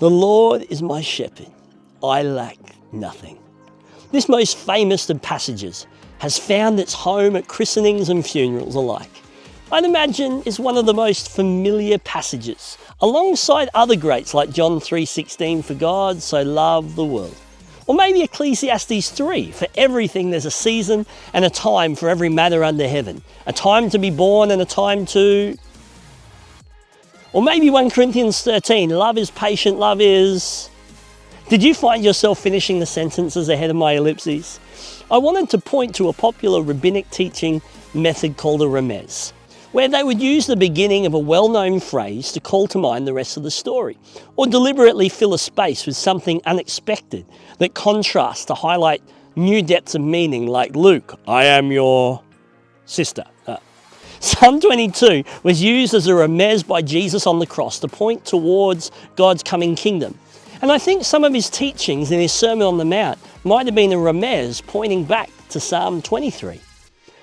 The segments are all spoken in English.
The Lord is my shepherd, I lack nothing. This most famous of passages has found its home at christenings and funerals alike. I'd imagine is one of the most familiar passages, alongside other greats like John 3:16, for God so loved the world. Or maybe Ecclesiastes 3, for everything there's a season and a time for every matter under heaven. A time to be born and a time to... Or maybe 1 Corinthians 13, love is patient, love is... Did you find yourself finishing the sentences ahead of my ellipses? I wanted to point to a popular rabbinic teaching method called a remez, where they would use the beginning of a well-known phrase to call to mind the rest of the story, or deliberately fill a space with something unexpected that contrasts to highlight new depths of meaning, like Luke, I am your sister. Psalm 22 was used as a remez by Jesus on the cross to point towards God's coming kingdom. And I think some of his teachings in his Sermon on the Mount might have been a remez pointing back to Psalm 23.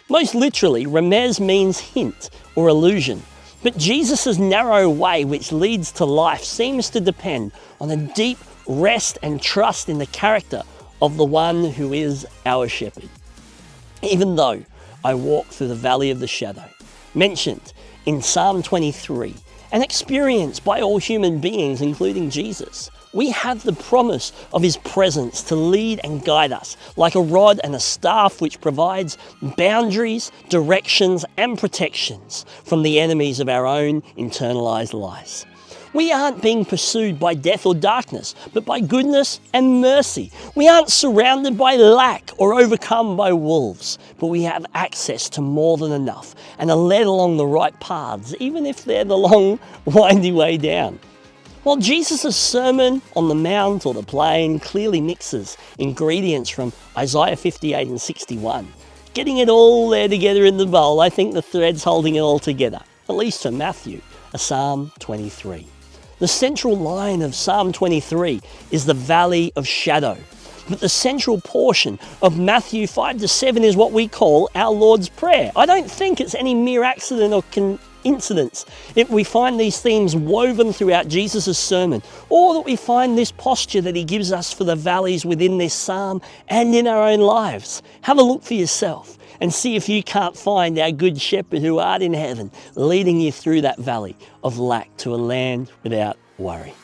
Most literally, remez means hint or allusion. But Jesus' narrow way which leads to life seems to depend on a deep rest and trust in the character of the one who is our shepherd. Even though I walk through the valley of the shadow, mentioned in Psalm 23, and experienced by all human beings, including Jesus, we have the promise of his presence to lead and guide us, like a rod and a staff which provides boundaries, directions, and protections from the enemies of our own internalized lies. We aren't being pursued by death or darkness, but by goodness and mercy. We aren't surrounded by lack or overcome by wolves, but we have access to more than enough and are led along the right paths, even if they're the long, windy way down. While Jesus' Sermon on the Mount or the Plain clearly mixes ingredients from Isaiah 58 and 61, getting it all there together in the bowl, I think the threads holding it all together, at least for Matthew, are Psalm 23. The central line of Psalm 23 is the valley of shadow, but the central portion of Matthew 5 to 7 is what we call our Lord's Prayer. I don't think it's any mere accident or coincidence if we find these themes woven throughout Jesus' sermon, or that we find this posture that he gives us for the valleys within this psalm and in our own lives. Have a look for yourself and see if you can't find our good shepherd who art in heaven leading you through that valley of lack to a land without worry.